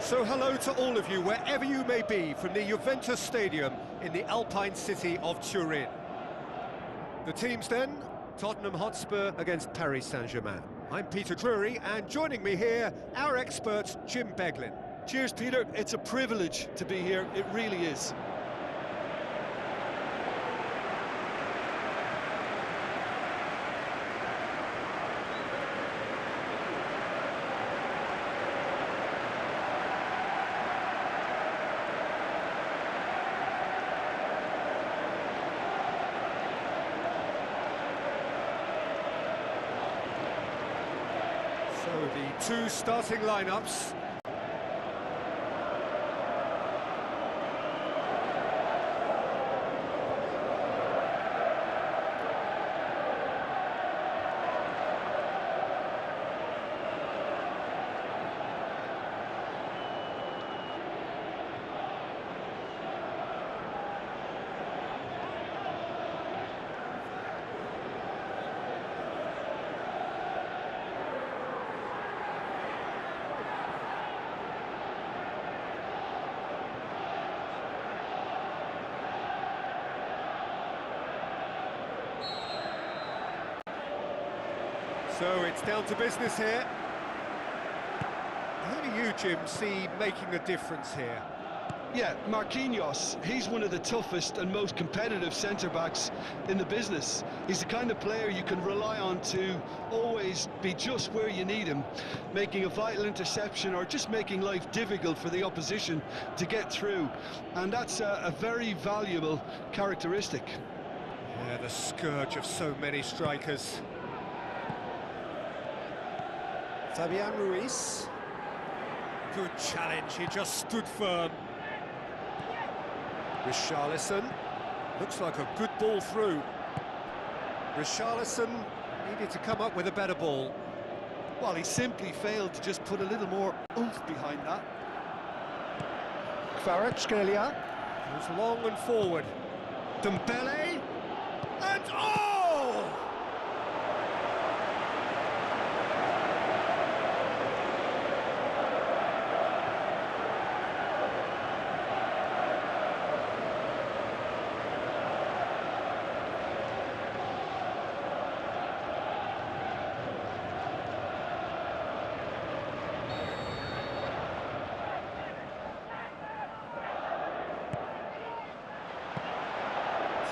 So hello to all of you, wherever you may be, from the Juventus Stadium in the Alpine city of Turin. The teams then, Tottenham Hotspur against Paris Saint-Germain. I'm Peter Drury, and joining me here, our expert, Jim Beglin. Cheers, Peter. It's a privilege to be here. It really is. So the two starting lineups. So it's down to business here. How do you, Jim, see making a difference here? Yeah, Marquinhos, he's one of the toughest and most competitive centre-backs in the business. He's the kind of player you can rely on to always be just where you need him, making a vital interception or just making life difficult for the opposition to get through. And that's a very valuable characteristic. Yeah, the scourge of so many strikers. Fabian Ruiz. Good challenge, he just stood firm. Richarlison. Looks like a good ball through. Richarlison needed to come up with a better ball. Well, he simply failed to just put a little more oomph behind that. Kvaratskhelia. Goes long and forward. Dembele. And oh!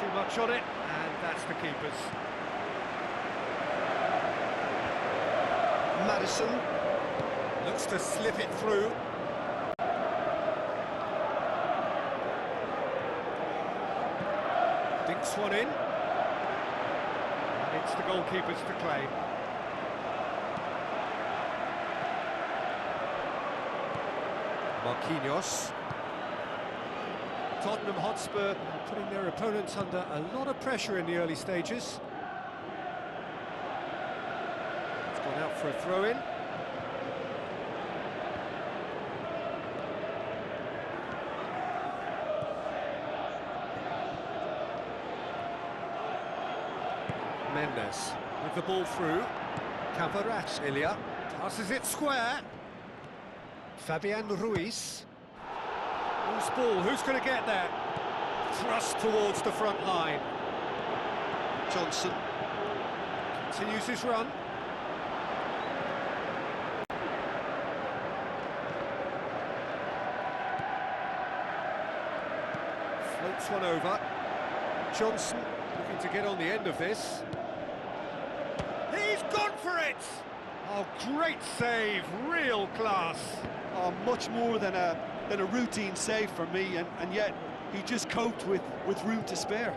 Too much on it, and that's the keeper's. Maddison. Looks to slip it through. Dinks one in. And it's the goalkeeper's to claim. Marquinhos. Tottenham Hotspur putting their opponents under a lot of pressure in the early stages. It's gone out for a throw-in. Mendes with the ball through. Kvaratskhelia passes it square. Fabian Ruiz. Loose ball, who's going to get there? Thrust towards the front line. Johnson. Continues his run. Floats one over. Johnson looking to get on the end of this. He's gone for it! Oh, great save, real class. Oh, much more than a routine save for me, and yet he just coped with room to spare.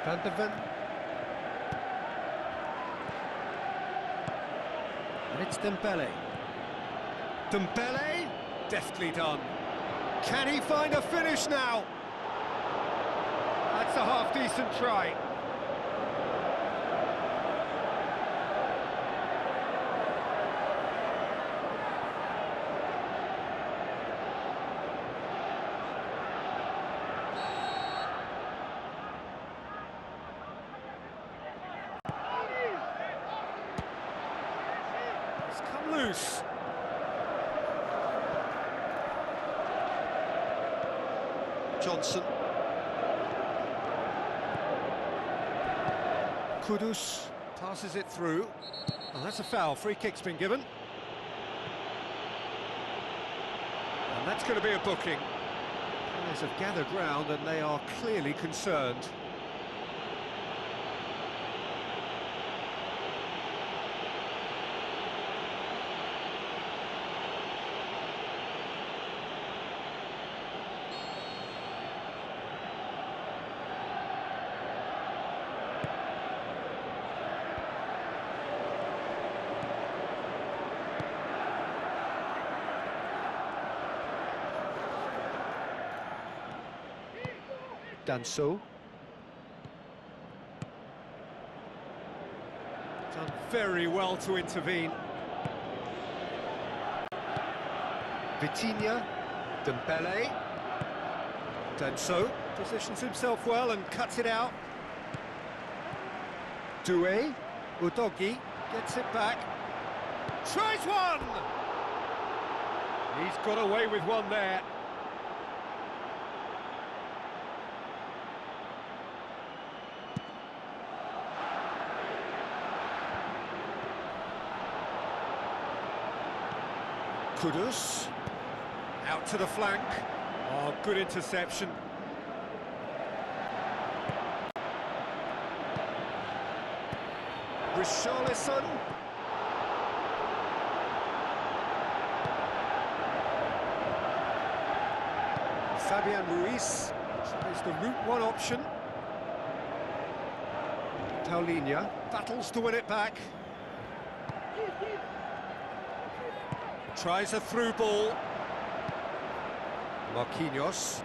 Van de Ven. And it's Dembele. Dembele, deftly done. Can he find a finish now? That's a half-decent try. It's come loose. Johnson. Kudus passes it through. Oh, that's a foul. Free kick's been given. And that's going to be a booking. Players have gathered round and they are clearly concerned. Danso. Done very well to intervene. Vitinha. Dembele. Danso positions himself well and cuts it out. Doué. Udogi. Gets it back. Tries one! He's got away with one there. Kudus, out to the flank. Oh, good interception. Richarlison. Fabian Ruiz tries the route one option. Paulinho. Battles to win it back. Tries a through ball. Marquinhos.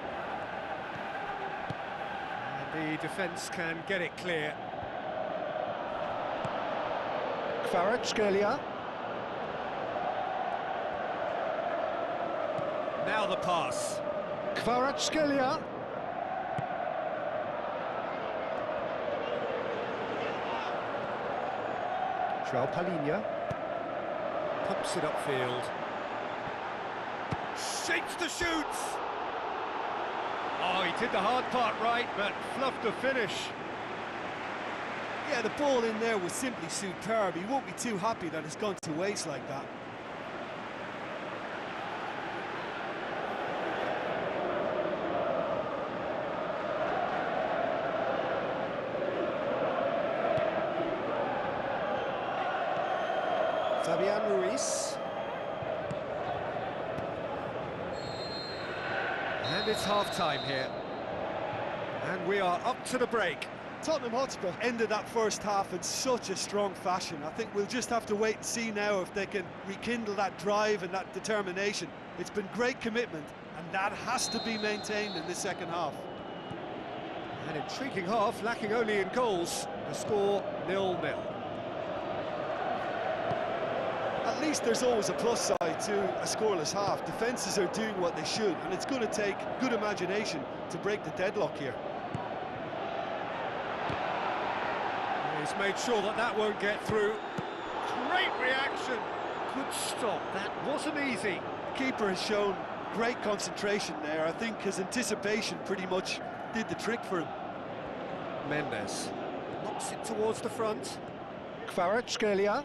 And the defence can get it clear. Kvaratskhelia. Now the pass. Kvaratskhelia. João Palhinha. Pumps it upfield. Shapes to shoot! Oh, he did the hard part right, but fluffed the finish. Yeah, the ball in there was simply superb. He won't be too happy that it's gone to waste like that. Fabian Ruiz. And it's half-time here. And we are up to the break. Tottenham Hotspur ended that first half in such a strong fashion. I think we'll just have to wait and see now if they can rekindle that drive and that determination. It's been great commitment, and that has to be maintained in this second half. An intriguing half, lacking only in goals. The score 0-0. At least there's always a plus side to a scoreless half. Defences are doing what they should, and it's going to take good imagination to break the deadlock here. He's made sure that that won't get through. Great reaction. Good stop. That wasn't easy. The keeper has shown great concentration there. I think his anticipation pretty much did the trick for him. Mendes knocks it towards the front. Kvaratskhelia.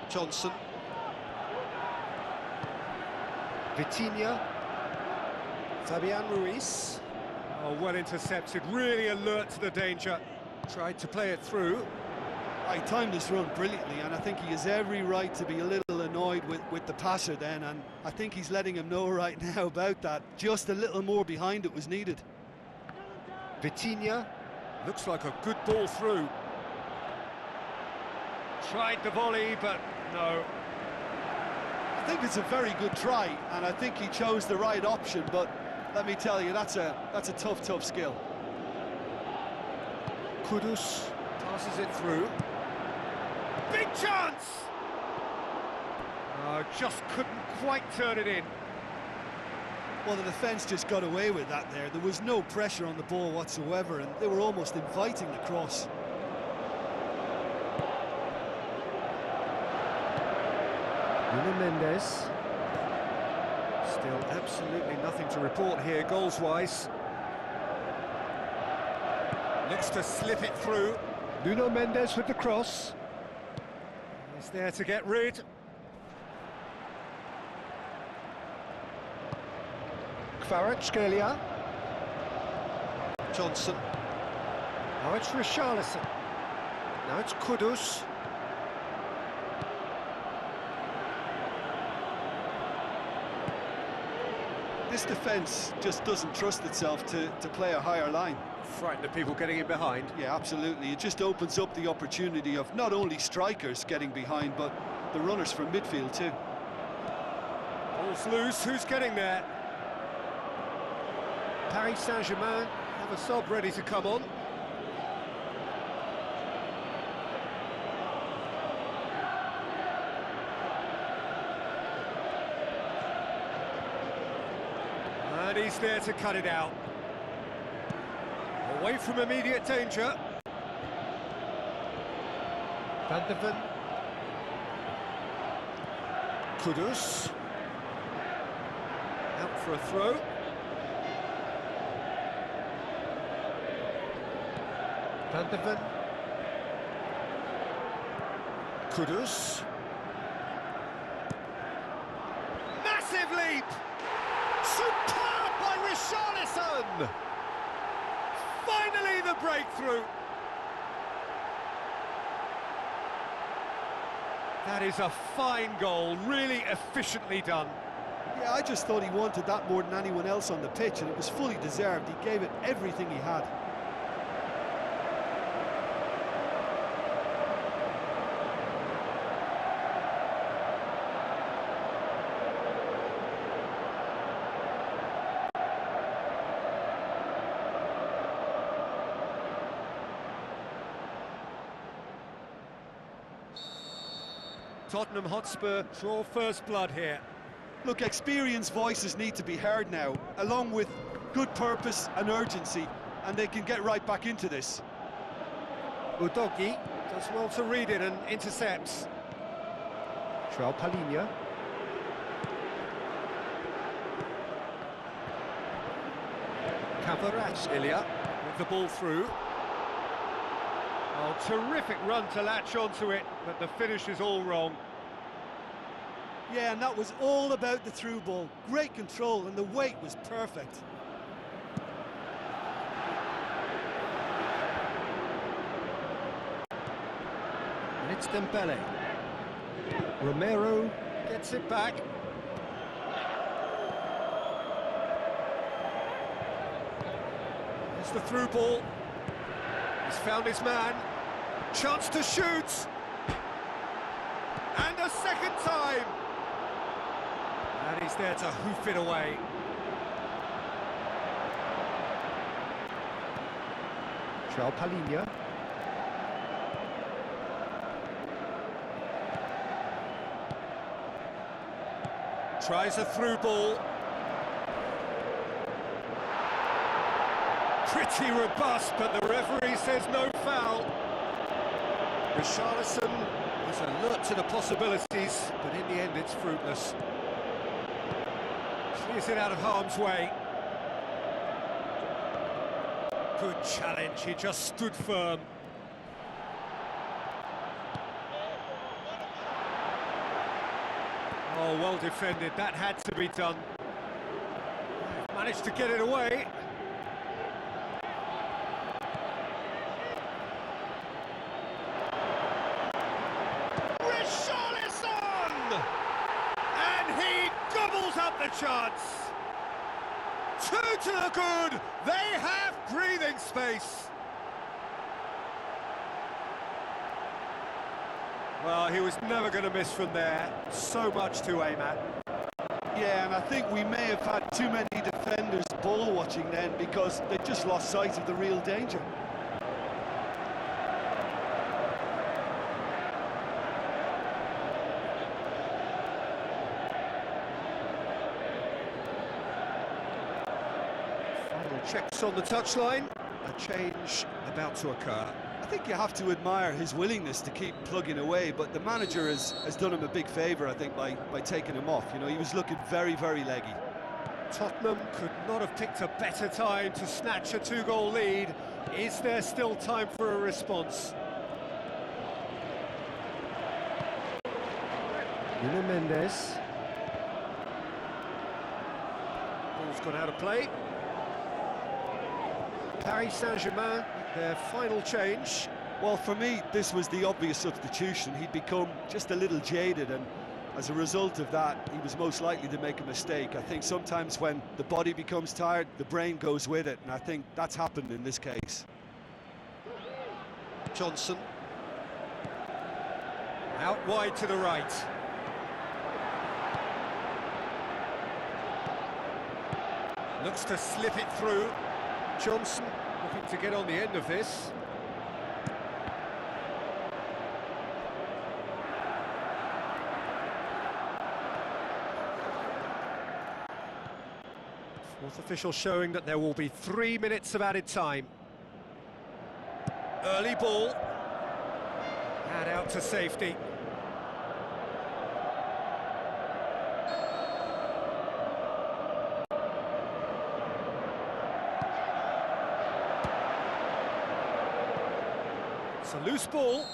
Johnson. Vitinha. Fabian Ruiz. Oh, well intercepted, really alert to the danger. Tried to play it through. He timed this run brilliantly, and I think he has every right to be a little annoyed with the passer then, and I think he's letting him know right now about that. Just a little more behind it was needed. Vitinha. Looks like a good ball through. Tried the volley, but no. I think it's a very good try, and I think he chose the right option, but let me tell you, that's a tough skill. Kudus passes it through. Big chance! Just couldn't quite turn it in. Well, the defence just got away with that there. There was no pressure on the ball whatsoever, and they were almost inviting the cross. Nuno Mendes. Still absolutely nothing to report here, goals-wise. Looks to slip it through. Nuno Mendes with the cross. He's there to get rid. Kvaratskhelia. Johnson. Now it's Richarlison. Now it's Kudus. This defence just doesn't trust itself to play a higher line. Frightened of people getting in behind. Yeah, absolutely. It just opens up the opportunity of not only strikers getting behind, but the runners from midfield too. Ball's loose, who's getting there? Paris Saint-Germain have a sub ready to come on. And he's there to cut it out. Away from immediate danger. Van de Ven. Kudus. Out for a throw. Van de Ven. Kudus. Massive leap! Superb by Richarlison! Finally the breakthrough! That is a fine goal, really efficiently done. Yeah, I just thought he wanted that more than anyone else on the pitch, and it was fully deserved. He gave it everything he had. Tottenham Hotspur draw first blood here. Look, experienced voices need to be heard now, along with good purpose and urgency, and they can get right back into this. Udogie does well to read it and intercepts. João Palhinha. Kvaratskhelia with the ball through. Oh, terrific run to latch onto it, but the finish is all wrong. Yeah, and that was all about the through ball. Great control, and the weight was perfect. And it's Dembele. Romero. Gets it back. It's the through ball. He's found his man. Chance to shoot. And a second time. And he's there to hoof it away. João Palhinha. Tries a through ball. Pretty robust, but the referee says no foul. Richarlison is alert to the possibilities, but in the end it's fruitless. Clears it out of harm's way. Good challenge, he just stood firm. Oh, well defended, that had to be done. Managed to get it away. Richarlison! And he gobbles up the chance. Two to the good, they have breathing space. Well, he was never going to miss from there. So much to aim at. Yeah, and I think we may have had too many defenders ball watching then, because they just lost sight of the real danger. Final checks on the touchline. A change about to occur. I think you have to admire his willingness to keep plugging away, but the manager has done him a big favour, I think, by taking him off. You know, he was looking very, very leggy. Tottenham could not have picked a better time to snatch a two-goal lead. Is there still time for a response? Nuno Mendes. Ball's gone out of play. Paris Saint-Germain, their final change. Well, for me, this was the obvious substitution. He'd become just a little jaded, and as a result of that, he was most likely to make a mistake. I think sometimes when the body becomes tired, the brain goes with it, and I think that's happened in this case. Johnson. Out wide to the right. Looks to slip it through. Johnson looking to get on the end of this. Fourth official showing that there will be 3 minutes of added time. Early ball. And out to safety. It's a loose ball.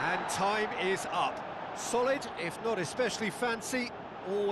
And time is up. Solid, if not especially fancy. Always